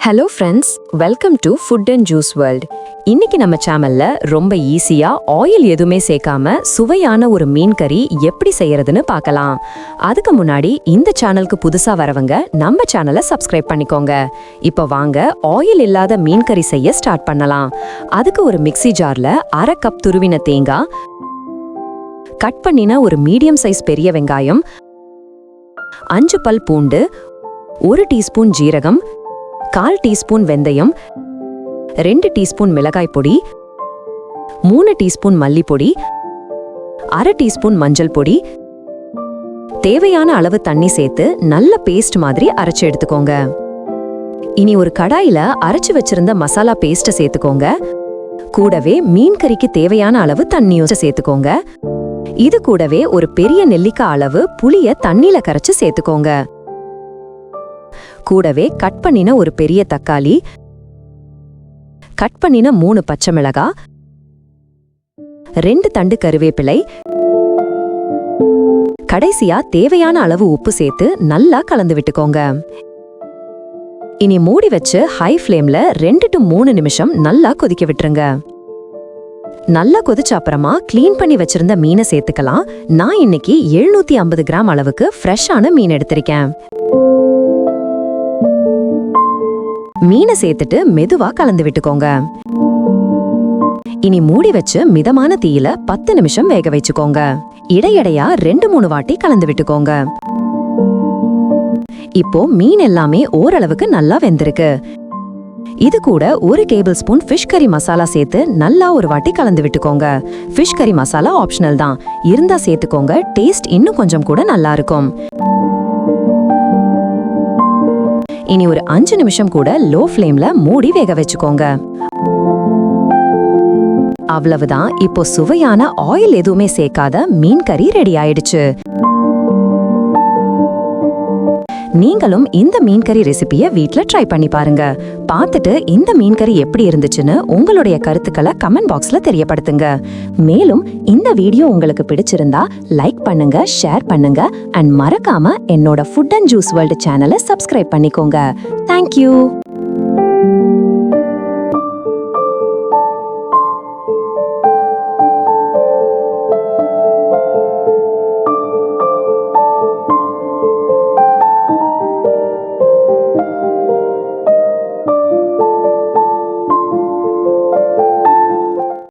Hello friends, welcome to food and juice world. இன்னைக்கு நம்ம சேனல்ல ரொம்ப ஈஸியா ஆயில் எதுவுமே சேர்க்காம சுவையான ஒரு மீன் கறி எப்படி செய்யறதுன்னு பார்க்கலாம். அதுக்கு முன்னாடி இந்த சேனலுக்கு புதுசா வரவங்க நம்ம சேனலை சப்ஸ்கிரைப் பண்ணிக்கோங்க. இப்போ வாங்க ஆயில் இல்லாத மீன் கறி செய்ய ஸ்டார்ட் பண்ணலாம். அதுக்கு ஒரு மிக்ஸி ஜார்ல 1/2 கப் துருவின தேங்காய், கட் பண்ணின ஒரு மீடியம் சைஸ் பெரிய வெங்காயம், 5 பல் பூண்டு, 1 டீஸ்பூன் ஜீரகம், 1/4 டீஸ்பூன் வெந்தயம், 2 டீஸ்பூன் மிளகாய் பொடி, 3 டீஸ்பூன் மல்லிப்பொடி, 1/2 டீஸ்பூன் மஞ்சள் பொடி, தேவையான அளவு தண்ணி சேர்த்து நல்ல பேஸ்ட் மாதிரி அரைச்சு எடுத்துக்கோங்க. இனி ஒரு கடாயில அரைச்சு வச்சிருந்த மசாலா பேஸ்ட சேர்த்துக்கோங்க. கூடவே மீன் கறிக்கு தேவையான அளவு தண்ணியும் சேர்த்துக்கோங்க. இது கூடவே ஒரு பெரிய நெல்லிக்காய் அளவு புளிய தண்ணியில கரைச்சு சேர்த்துக்கோங்க. கூடவே கட் பண்ணின ஒரு பெரிய தக்காளி, கட் பண்ணின 3 பச்சை மிளகாய், 2 தண்டு கருவேப்பிலை, கடைசியா தேவையான அளவு உப்பு சேர்த்து நல்லா கலந்து விட்டுக்கோங்க. இனி மூடி வச்சு ஹை ஃப்ளேம்ல 2 to 3 நிமிஷம் நல்லா கொதிக்க விட்டுருங்க. நல்லா கொதிச்ச அப்புறமா கிளீன் பண்ணி வச்சிருந்த மீனை சேர்த்துக்கலாம். நான் இன்னைக்கு 750 கிராம் அளவுக்கு ஃப்ரெஷ்ஷான மீன் எடுத்திருக்கேன். மீனை சேர்த்துட்டு மெதுவா கலந்து விட்டுக்கோங்க. இனி மூடி வச்சு மிதமான தீயில 10 நிமிஷம் வேக வச்சுக்கோங்க. இடையடையா 2-3 வாட்டி கலந்து விட்டுக்கோங்க. இப்போ மீன் எல்லாமே ஓரளவுக்கு நல்லா வெந்திருக்கு. இது கூட 1 டேபிள் ஸ்பூன் ஃபிஷ் கறி மசாலா சேர்த்து நல்லா ஒரு வாட்டி கலந்து விட்டுக்கோங்க. ஃபிஷ் கறி மசாலா ஆப்ஷனல் தான், இருந்தா சேர்த்துக்கோங்க. டேஸ்ட் இன்னும் கொஞ்சம் கூட நல்லா இருக்கும். இனி ஒரு 5 நிமிஷம் கூட லோ ஃப்ளேம்ல மூடி வேக வச்சுக்கோங்க. அவ்வளவுதான், இப்போ சுவையான ஆயில் எதுவுமே சேர்க்காத மீன் கறி ரெடி ஆயிடுச்சு. நீங்களும் இந்த மீன் கறி ரெசிபியை வீட்ல ட்ரை பண்ணி பாருங்க. பார்த்துட்டு இந்த மீன் கறி எப்படி இருந்துச்சுன்னு உங்களுடைய கருத்துக்களை கமெண்ட் பாக்ஸ்ல தெரியப்படுத்துங்க. மேலும் இந்த வீடியோ உங்களுக்கு பிடிச்சிருந்தா லைக் பண்ணுங்க, ஷேர் பண்ணுங்க அண்ட் மறக்காம என்னோட ஃபுட் அண்ட் ஜூஸ் வேர்ல்ட் சேனலை சப்ஸ்கிரைப் பண்ணிக்கோங்க. தேங்க்யூ.